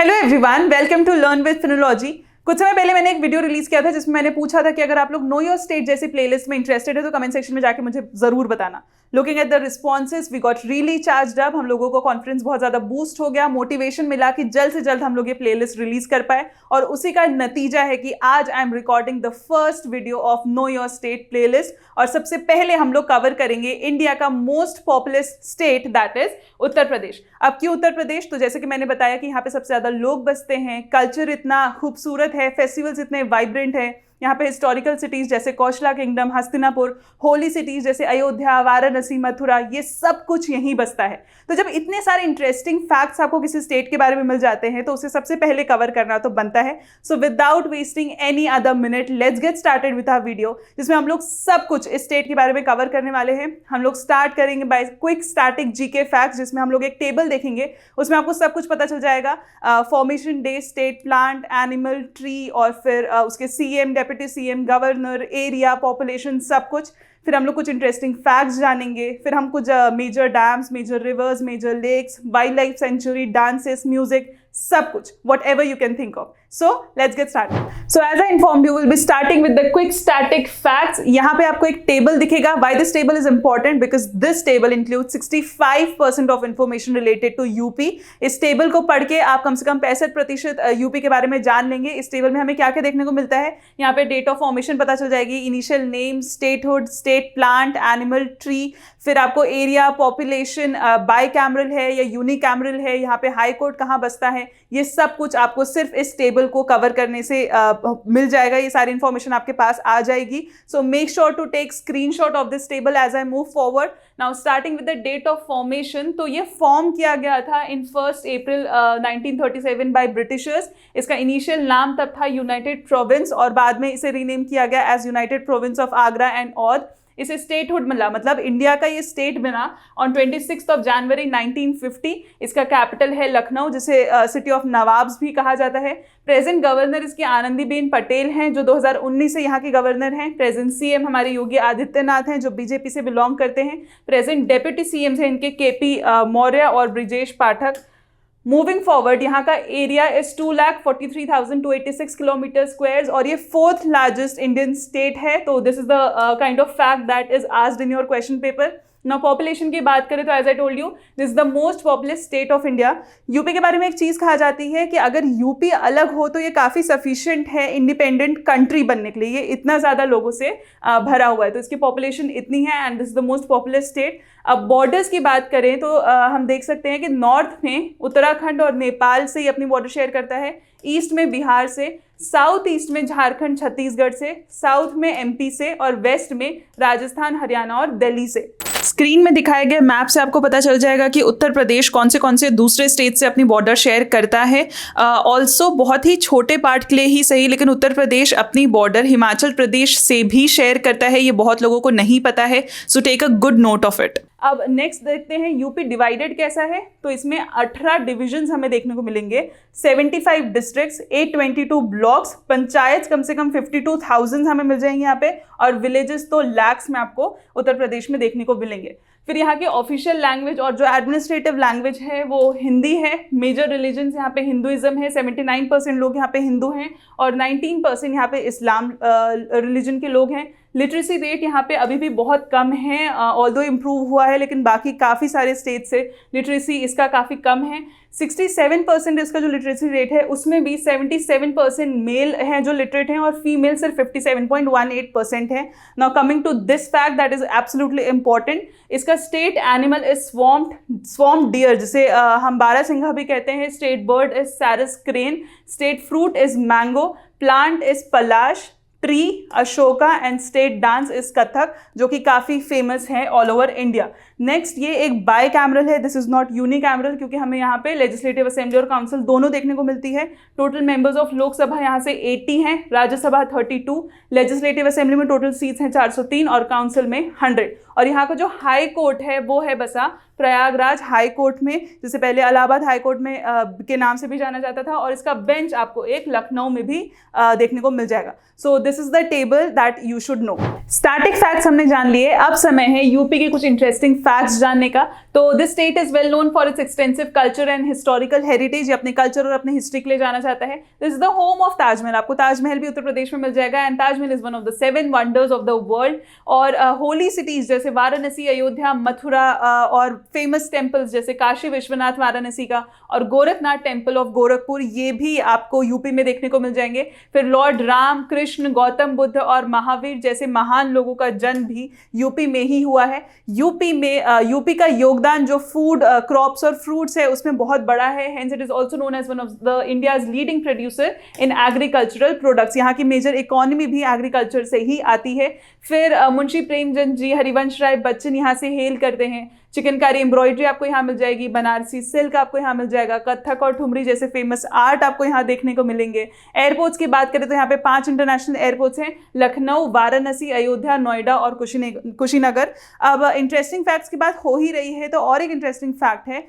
Hello everyone, welcome to learn with Finology. कुछ समय पहले मैंने एक वीडियो रिलीज किया था जिसमें मैंने पूछा था कि अगर आप लोग नो योर स्टेट जैसी प्लेलिस्ट में इंटरेस्टेड है तो कमेंट सेक्शन में जाके मुझे जरूर बताना। Looking at the responses we got really charged up. हम लोगों को कॉन्फिडेंस बहुत ज्यादा बूस्ट हो गया, मोटिवेशन मिला कि जल्द से जल्द हम लोग ये प्लेलिस्ट रिलीज कर पाए और उसी का नतीजा है कि आज I am recording the first video of know your state playlist. और सबसे पहले हम लोग कवर करेंगे इंडिया का most populous state, that is Uttar Pradesh. अब क्यों उत्तर प्रदेश? तो जैसे कि मैंने बताया कि यहाँ पे सबसे ज्यादा लोग बसते हैं, कल्चर इतना खूबसूरत है, फेस्टिवल्स इतने वाइब्रेंट है, यहाँ पे हिस्टोरिकल सिटीज जैसे कौशला किंगडम, हस्तिनापुर, होली सिटीज जैसे अयोध्या, वाराणसी, मथुरा, ये सब कुछ यहीं बसता है। तो जब इतने सारे इंटरेस्टिंग फैक्ट्स आपको किसी स्टेट के बारे में मिल जाते हैं तो उसे सबसे पहले कवर करना तो बनता है। So without wasting any other minute let's get started with our video, जिसमें हम लोग सब कुछ इस स्टेट के बारे में कवर करने वाले हैं। हम लोग स्टार्ट करेंगे by quick static GK facts, जिसमें हम लोग एक टेबल देखेंगे, उसमें आपको सब कुछ पता चल जाएगा। Formation, day, state, plant, animal, tree और फिर उसके CM, deputy CM, governor, area, population, सब कुछ। फिर हम लोग कुछ इंटरेस्टिंग फैक्ट्स जानेंगे, फिर हम कुछ major dams, major rivers, major lakes, wild life sanctuary, dances, music, सब कुछ, whatever you can think of. So let's get started. So as I informed you, we'll be starting with the quick static facts. यहाँ पे आपको एक table दिखेगा. Why this table is important? Because this table includes 65% of information related to UP. इस table को पढ़ के आप कम से कम 65% यूपी के बारे में जान लेंगे। इस टेबल में हमें क्या क्या देखने को मिलता है? यहाँ पे डेट ऑफ फॉर्मेशन पता चल जाएगी, initial name, statehood, state, plant, animal, tree, फिर आपको एरिया, पॉपुलेशन, बाई कैमरल है या यूनिकैमरल है, यहाँ पे हाई कोर्ट कहाँ बसता है, ये सब कुछ आपको सिर्फ इस टेबल को कवर करने से मिल जाएगा। ये सारी इंफॉर्मेशन आपके पास आ जाएगी। So make sure to take screenshot of this table as I move forward. Now starting with the date of formation, तो ये फॉर्म किया गया था इन 1 अप्रैल 1937 बाय ब्रिटिशर्स। इसका इनिशियल नाम तब था यूनाइटेड प्रोविंस और बाद में इसे रीनेम किया गया as United Provinces of Agra and Oudh. इसे स्टेटहुड मिला, मतलब इंडिया का ये स्टेट बना ऑन 26 जनवरी 1950। इसका कैपिटल है लखनऊ, जिसे सिटी ऑफ नवाब्स भी कहा जाता है। प्रेजेंट गवर्नर इसकी आनंदीबेन पटेल हैं, जो 2019 से यहाँ के गवर्नर हैं। प्रेजेंट सीएम हमारे योगी आदित्यनाथ हैं, जो बीजेपी से बिलोंग करते हैं। प्रेजेंट डेप्यूटी सीएम हैं इनके केपी मौर्य और ब्रिजेश पाठक। मूविंग फॉरवर्ड, यहाँ का एरिया इज 2,43,286 किलोमीटर स्क्वायर्स और ये 4th लार्जेस्ट इंडियन स्टेट है। तो this is the kind of fact that is asked in your question paper. ना पॉपुलेशन की बात करें तो as I told you, this is the most populous state of India. UP के बारे में एक चीज कहा जाती है कि अगर यूपी अलग हो तो ये काफी सफिशिएंट है इंडिपेंडेंट कंट्री बनने के लिए। ये इतना ज्यादा लोगों से भरा हुआ है, तो इसकी पॉपुलेशन इतनी है and this is the most populous state. अब बॉर्डर्स की बात करें तो हम देख सकते हैं कि नॉर्थ में उत्तराखंड और नेपाल से ही अपनी बॉर्डर शेयर करता है, ईस्ट में बिहार से, साउथ ईस्ट में झारखंड छत्तीसगढ़ से, साउथ में एमपी से और वेस्ट में राजस्थान, हरियाणा और दिल्ली से। स्क्रीन में दिखाए गए मैप से आपको पता चल जाएगा कि उत्तर प्रदेश कौन से दूसरे स्टेट से अपनी बॉर्डर शेयर करता है। ऑल्सो बहुत ही छोटे पार्ट के लिए ही सही, लेकिन उत्तर प्रदेश अपनी बॉर्डर हिमाचल प्रदेश से भी शेयर करता है। ये बहुत लोगों को नहीं पता है, so take a good note of it. अब नेक्स्ट देखते हैं यूपी डिवाइडेड कैसा है। तो इसमें 18 डिविजन्स हमें देखने को मिलेंगे, 75 डिस्ट्रिक्ट्स, 822 ब्लॉक्स, पंचायत कम से कम 52,000 हमें मिल जाएंगे यहाँ पे, और विलेजेस तो लैक्स में आपको उत्तर प्रदेश में देखने को मिलेंगे। फिर यहाँ की ऑफिशियल लैंग्वेज और जो एडमिनिस्ट्रेटिव लैंग्वेज है वो हिंदी है। मेजर रिलीजन्स यहाँ पे हिंदुइज्म है, 79% लोग यहाँ पे हिंदू हैं और 19% यहाँ पे इस्लाम रिलीजन के लोग हैं। लिटरेसी रेट यहाँ पे अभी भी बहुत कम है, ऑल्दो इम्प्रूव हुआ है, लेकिन बाकी काफ़ी सारे स्टेट से लिटरेसी इसका काफ़ी कम है। 67% इसका जो लिटरेसी रेट है उसमें भी 77% मेल हैं जो लिटरेट हैं और फीमेल सिर्फ 57.18% है। Now coming to this fact that is absolutely important, इसका state animal is swamp deer, जिसे हम बारहसिंघा भी कहते हैं। State bird is sarus crane, state fruit is mango, plant is palash, tree Ashoka and state dance is Kathak, जो कि काफ़ी फेमस है ऑल ओवर इंडिया। नेक्स्ट, ये एक बाई कैमरल है, दिस इज नॉट यूनिकैमरल, क्योंकि हमें यहाँ पे लेजिस्लेटिव असेंबली और काउंसिल दोनों देखने को मिलती है। टोटल मेंबर्स ऑफ लोकसभा यहाँ से 80 हैं, राज्यसभा 32, लेजिस्लेटिव असेंबली में टोटल सीट्स हैं 403 और काउंसिल में 100। और यहाँ का जो हाई कोर्ट है वो है बसा प्रयागराज हाई कोर्ट में, जिसे पहले इलाहाबाद हाई कोर्ट में के नाम से भी जाना जाता था, और इसका बेंच आपको एक लखनऊ में भी देखने को मिल जाएगा। सो this is the table that you should no. Static facts हमने जान लिए, अब समय है यूपी के कुछ इंटरेस्टिंग फैक्ट्स जानने का। तो this state is well known for it's extensive culture and historical heritage. ये अपने कल्चर और अपने हिस्ट्री के लिए जाना जाता है। This is the home of Taj Mahal. आपको ताजमहल भी उत्तर प्रदेश में मिल जाएगा and Taj Mahal is one of the 7 wonders of the world. और होली सिटीज जैसे वाराणसी, अयोध्या, मथुरा और फेमस टेम्पल्स जैसे काशी विश्वनाथ वाराणसी का और गोरखनाथ टेम्पल ऑफ गोरखपुर, ये भी आपको यूपी में देखने को मिल जाएंगे। फिर लॉर्ड राम, कृष्ण, गौतम बुद्ध और महावीर जैसे महान लोगों का जन्म भी यूपी में ही हुआ है। यूपी का योगदान जो फूड क्रॉप्स और फ्रूट्स है उसमें बहुत बड़ा है। Hence it is also known as one of the India's leading producer in agricultural products. यहाँ की मेजर इकोनॉमी भी एग्रीकल्चर से ही आती है। फिर मुंशी प्रेमचंद जी, हरिवंश राय बच्चन यहाँ से हेल करते हैं। चिकनकारी एम्ब्रॉयडरी आपको यहाँ मिल जाएगी, बनारसी सिल्क आपको यहाँ मिल जाएगा, कथक और ठुमरी जैसे फेमस आर्ट आपको यहाँ देखने को मिलेंगे। एयरपोर्ट्स की बात करें तो यहाँ पे 5 इंटरनेशनल एयरपोर्ट्स हैं, लखनऊ, वाराणसी, अयोध्या, नोएडा और कुशीनगर। अब इंटरेस्टिंग फैक्ट्स की बात हो ही रही है तो और एक इंटरेस्टिंग फैक्ट है,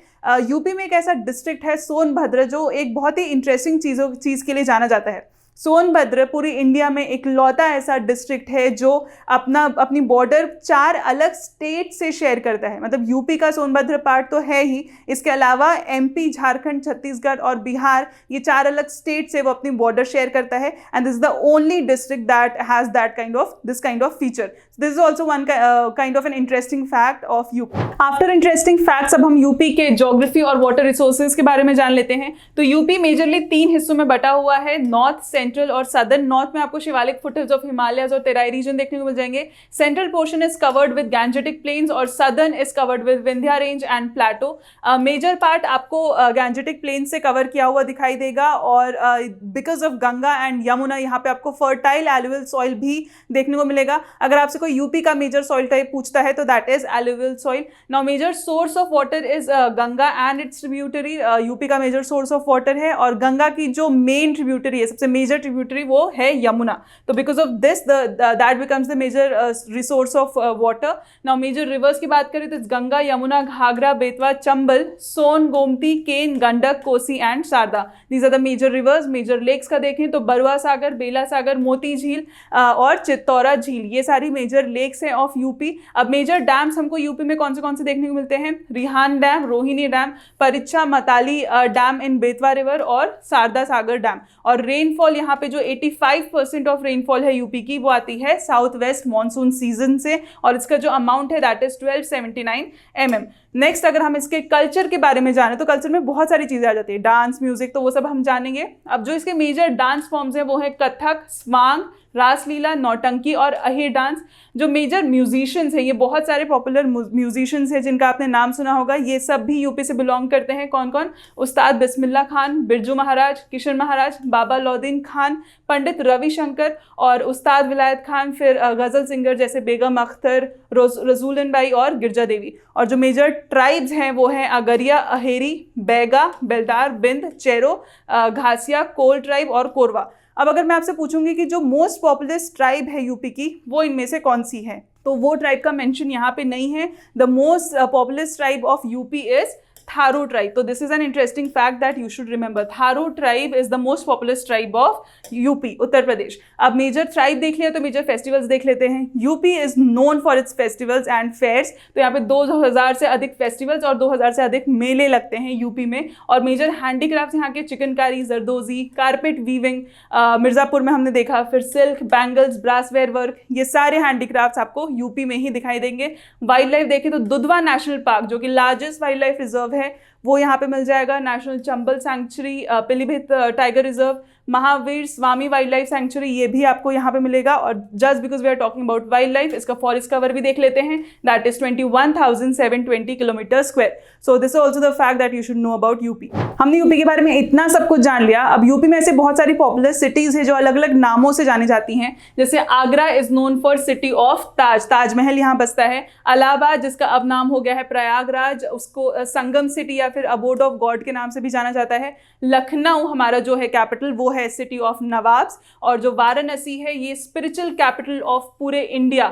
यूपी में एक ऐसा डिस्ट्रिक्ट है सोनभद्र जो एक बहुत ही इंटरेस्टिंग चीज़ के लिए जाना जाता है। सोनभद्र पूरी इंडिया में इकलौता ऐसा डिस्ट्रिक्ट है जो अपनी बॉर्डर 4 अलग स्टेट से शेयर करता है। मतलब यूपी का सोनभद्र पार्ट तो है ही, इसके अलावा एमपी, झारखंड, छत्तीसगढ़ और बिहार, ये 4 अलग स्टेट से वो अपनी बॉर्डर शेयर करता है। And this is the only district that has this kind of feature. This is also one kind of N interesting fact of UP. After interesting facts, अब हम यूपी के ज्योग्राफी और water resources के बारे में जान लेते हैं। तो यूपी मेजरली 3 हिस्सों में बटा हुआ है, नॉर्थ, सेंट्रल और सदर्न। नॉर्थ में आपको शिवालिक फुटहिल्स ऑफ हिमालयस और तेराई रीजन देखने को मिल जाएंगे। Central portion is covered with Gangetic plains और southern is covered with Vindhya range and plateau. Major part आपको गैंजेटिक प्लेन से कवर किया हुआ दिखाई देगा और because of Ganga and Yamuna यहाँ पे आपको फर्टाइल एलुवियल सॉइल भी देखने को मिलेगा। अगर आपसे कोई यूपी का मेजर सॉइल टाइप पूछता है तो that is alluvial soil. Now major source of water is Ganga and its tributary. UP का मेजर सोर्स ऑफ वाटर है और गंगा की जो मेन ट्रिब्यूटरी है, सबसे मेजर ट्रिब्यूटरी, वो है यमुना। तो because of this that becomes the major resource of water. Now major rivers की बात करें तो Ganga, Yamuna, Ghaghara, Betwa, Chambal, Son, Gomti, Ken, Gandak, Kosi and Sharda. These are the major rivers. Major lakes का देखें तो बरुआ सागर, बेला सागर, मोती झील और चित्तौरा झील, ये सारी मेजर लेक्स हैं ऑफ यूपी। अब मेजर डैम्स हमको यूपी में कौन से देखने को मिलते हैं? Rihand dam, Rohini dam, Parichha Matali dam in Betwa river और शारदा सागर डैम। और रेनफॉल यहाँ पे जो 85% ऑफ रेनफॉल है यूपी की वो आती है साउथ वेस्ट मानसून सीजन से और इसका जो अमाउंट है दैट इज 1279 mm। नेक्स्ट अगर हम इसके कल्चर के बारे में जाने तो कल्चर में बहुत सारी चीजें आ जाती है, डांस, म्यूजिक, तो वो सब हम जानेंगे। अब जो इसके मेजर डांस फॉर्म्स हैं वो है कथक, स्वांग, रासलीला, नौटंकी और अहिर डांस। जो मेजर म्यूजिशियंस हैं, ये बहुत सारे पॉपुलर म्यूजिशियंस हैं जिनका आपने नाम सुना होगा, ये सब भी यूपी से बिलोंग करते हैं। कौन कौन? उस्ताद बिस्मिल्लाह खान, बिरजू महाराज, किशन महाराज, बाबा लौदीन खान, पंडित रविशंकर और उस्ताद विलायत खान। फिर गज़ल सिंगर जैसे बेगम अख्तर, रसूलन बाई और गिरजा देवी। और जो मेजर ट्राइब्स हैं वो हैं अगरिया, अहेरी, बैगा, बेलदार, बिंद, चेरो, घासिया, कोल ट्राइब और कोरवा। अब अगर मैं आपसे पूछूंगी कि जो मोस्ट पॉपुलर ट्राइब है यूपी की वो इनमें से कौन सी है, तो वो ट्राइब का मेंशन यहाँ पे नहीं है। The most popular tribe of UP is Tharu tribe. तो this is an interesting fact that you should remember. Tharu tribe is the most popular tribe of UP, Uttar Pradesh. अब मेजर ट्राइब देख लिया तो मेजर फेस्टिवल्स देख लेते हैं। UP is known for its festivals and fairs. तो यहाँ पे 2000 से अधिक फेस्टिवल्स और 2000 से अधिक मेले लगते हैं यूपी में। और मेजर हैंडीक्राफ्ट यहाँ के चिकनकारी, जरदोजी, कारपेट वीविंग, मिर्जापुर में हमने देखा, फिर सिल्क, बैंगल्स, ब्रासवेयर वर्क, ये सारे हैंडीक्राफ्ट्स आपको यूपी में ही दिखाई देंगे। वाइल्ड लाइफ देखें तो दुधवा नेशनल पार्क जो कि लार्जेस्ट वाइल्ड लाइफ रिजर्व है वो यहाँ पे मिल जाएगा। National Chambal sanctuary, Pilibhit tiger reserve, Mahavir Swami wild life sanctuary, ये भी आपको यहाँ पे मिलेगा। और just because we are talking about wild life, इसका फॉरेस्ट कवर भी देख लेते हैं, that is 21,720 kilometre square. So this is also the fact that you should know about UP. हमने यूपी के बारे में इतना सब कुछ जान लिया। अब यूपी में ऐसे बहुत सारी पॉपुलर सिटीज है जो अलग अलग नामों से जानी जाती हैं। जैसे Agra is known for city of Taj, Taj Mahal यहाँ बसता है। इलाहाबाद जिसका अब नाम हो गया है प्रयागराज, उसको संगम सिटी या फिर अबोड ऑफ गॉड के नाम से भी जाना जाता है। लखनऊ हमारा जो है कैपिटल वो है सिटी ऑफ नवाब्स, और जो वाराणसी है ये स्पिरिचुअल कैपिटल ऑफ पूरे इंडिया,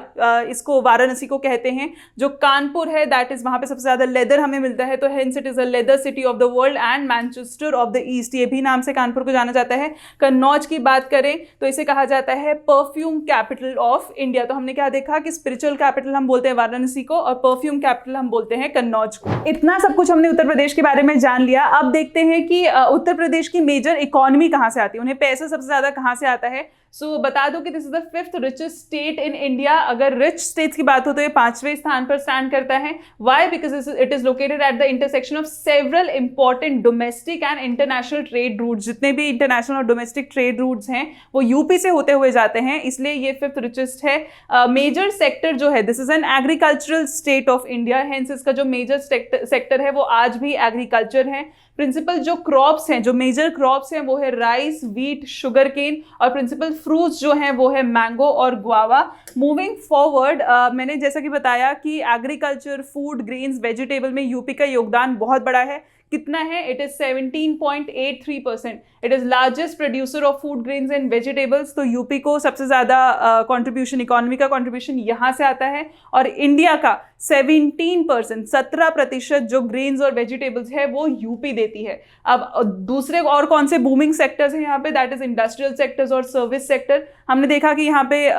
इसको वाराणसी को कहते हैं। जो कानपुर है दैट इज, वहाँ पे सबसे ज़्यादा लेदर हमें मिलता है, तो hence it is a leather city of the world, and Manchester of the east, ये भी नाम से कानपुर को जाना जाता है। कन्नौज की बात करें तो इसे कहा जाता है परफ्यूम कैपिटल ऑफ इंडिया। तो हमने क्या देखा कि स्पिरिचुअल कैपिटल हम बोलते हैं वाराणसी को, और परफ्यूम कैपिटल हम बोलते हैं कन्नौज को। इतना सब कुछ हमने उत्तर प्रदेश के बारे में जान लिया। अब देखते हैं कि उत्तर प्रदेश की मेजर इकोनॉमी कहाँ से आती है, उन्हें पैसा सबसे ज्यादा कहाँ से आता है। सो बता दो कि this is the 5th richest state in India. अगर रिच स्टेट्स की बात हो तो ये 5वें स्थान पर स्टैंड करता है। Why? Because it is located at the intersection of several important domestic and international trade routes. जितने भी इंटरनेशनल और डोमेस्टिक ट्रेड रूट्स हैं वो यूपी से होते हुए जाते हैं, इसलिए ये 5th रिचेस्ट है। मेजर सेक्टर जो है, this is an agricultural state of India, hence इसका जो मेजर सेक्टर है वो आज भी एग्रीकल्चर है। प्रिंसिपल जो क्रॉप्स हैं, जो मेजर क्रॉप्स हैं वो है राइस, व्हीट, शुगर केन, और प्रिंसिपल फ्रूट्स जो हैं वो है मैंगो और गुआवा। मूविंग फॉरवर्ड, मैंने जैसा कि बताया कि एग्रीकल्चर, फूड, ग्रेन्स, वेजिटेबल में यूपी का योगदान बहुत बड़ा है। कितना है? It is 17.83%। It is largest producer of food, grains and vegetables. तो यूपी को सबसे ज्यादा कंट्रीब्यूशन, इकोनॉमी का कंट्रीब्यूशन यहाँ से आता है। और इंडिया का 17%, 17% जो ग्रेन्स और वेजिटेबल्स है वो यूपी देती है। अब दूसरे और कौन से बूमिंग सेक्टर्स हैं यहाँ पे? दैट इज इंडस्ट्रियल सेक्टर्स और सर्विस सेक्टर। हमने देखा कि यहाँ पे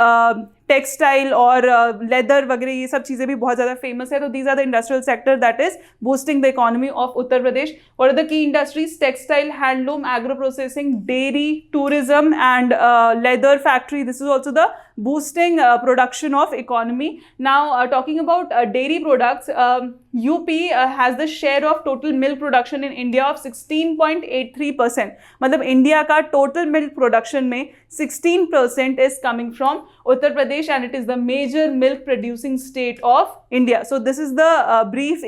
टेक्सटाइल और लेदर वगैरह ये सब चीज़ें भी बहुत ज़्यादा फेमस है। तो these are the industrial sector that is boosting the economy of Uttar Pradesh. What are the key industries? Textile, handloom, agro processing, dairy, tourism and leather factory. This is also the boosting production of economy. Now talking about dairy products, UP has the share of total milk production in India of 16.83%. मतलब India का total milk production में 16% is coming from Uttar Pradesh, and it is the major milk producing state of India. So this is the brief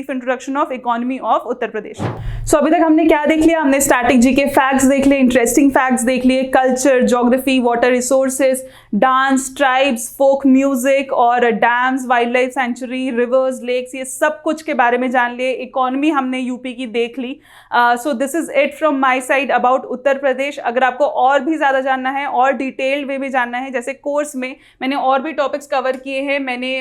introduction of economy of Uttar Pradesh. So अभी तक हमने क्या देख लिया? हमने static GK facts देख लिए, इंटरेस्टिंग फैक्ट्स देख लिए, culture, geography, water resources, dance, tribes, folk music और dams, wild life sanctuary, rivers, lakes, ये सब कुछ के बारे में जान लिए। इकोनॉमी हमने यूपी की देख ली। So this is it from my side about Uttar Pradesh. अगर आपको और भी ज़्यादा जानना है और डिटेल्ड वे में जानना है, जैसे कोर्स में मैंने और भी टॉपिक्स कवर किए हैं, मैंने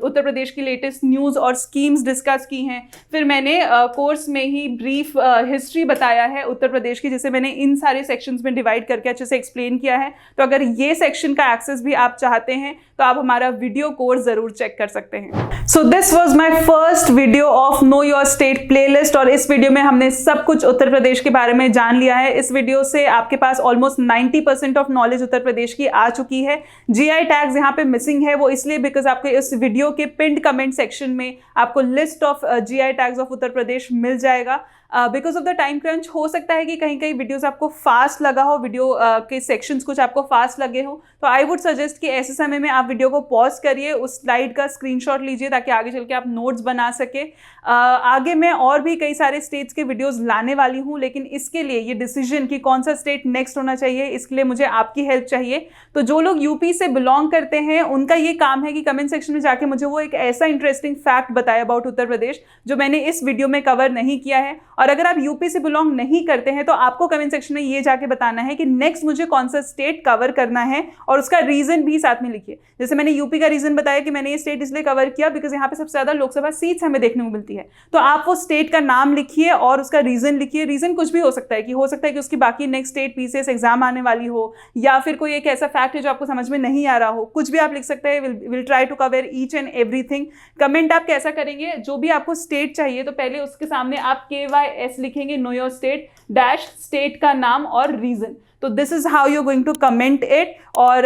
उत्तर प्रदेश की लेटेस्ट न्यूज़ और स्कीम्स डिस्कस की हैं, फिर मैंने कोर्स में ही ब्रीफ हिस्ट्री बताया है उत्तर प्रदेश की, जिसे मैंने इन सारे सेक्शंस में डिवाइड करके अच्छे से एक्सप्लेन किया है। तो अगर ये सेक्शन का एक्सेस भी आप चाहते हैं तो आप हमारा वीडियो कोर्स जरूर चेक कर सकते हैं। So this was my first video of know your state playlist, और इस वीडियो में हमने सब कुछ उत्तर प्रदेश के बारे में जान लिया है। इस वीडियो से आपके पास almost 90% of knowledge Uttar Pradesh की आ चुकी है। जीआई टैग्स यहाँ पे मिसिंग है, वो इसलिए बिकॉज आपको इस वीडियो के पिंड कमेंट सेक्शन में आपको list of GI tags of Uttar Pradesh मिल जाएगा। Because of the time crunch हो सकता है कि कहीं कहीं वीडियोस आपको फास्ट लगा हो, वीडियो के सेक्शंस कुछ आपको फास्ट लगे हो, तो आई वुड सजेस्ट कि ऐसे समय में आप वीडियो को पॉज करिए, उस स्लाइड का स्क्रीनशॉट लीजिए ताकि आगे चल के आप नोट्स बना सके। आगे मैं और भी कई सारे स्टेट्स के वीडियोस लाने वाली हूँ, लेकिन इसके लिए ये डिसीजन कि कौन सा स्टेट नेक्स्ट होना चाहिए, इसके लिए मुझे आपकी हेल्प चाहिए। तो जो लोग यूपी से बिलोंग करते हैं उनका ये काम है कि कमेंट सेक्शन में जाके मुझे वो एक ऐसा इंटरेस्टिंग फैक्ट बताए अबाउट उत्तर प्रदेश जो मैंने इस वीडियो में कवर नहीं किया है। और अगर आप यूपी से बिलोंग नहीं करते हैं तो आपको कमेंट सेक्शन में ये जाके बताना है कि नेक्स्ट मुझे कौन सा स्टेट कवर करना है, और उसका रीजन भी साथ में लिखिए। जैसे मैंने यूपी का रीजन बताया कि मैंने ये स्टेट इसलिए कवर किया बिकॉज यहाँ पे सबसे ज्यादा लोकसभा सीट्स हमें देखने को मिलती है। तो आप वो स्टेट का नाम लिखिए और उसका रीजन लिखिए। रीजन कुछ भी हो सकता है कि उसकी बाकी नेक्स्ट स्टेट पीसीएस एग्जाम आने वाली हो, या फिर कोई एक ऐसा फैक्ट है जो आपको समझ में नहीं आ रहा हो, कुछ भी आप लिख सकते हैं। Will try to cover each and everything. Comment आप कैसा करेंगे? जो भी आपको स्टेट चाहिए तो पहले उसके सामने आप KYS लिखेंगे, know your state dash state का नाम और रीजन। तो this is how you going to comment it, और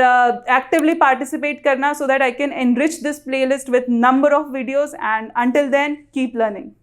एक्टिवली पार्टिसिपेट करना so that I can enrich this playlist with number of videos. And until then keep learning.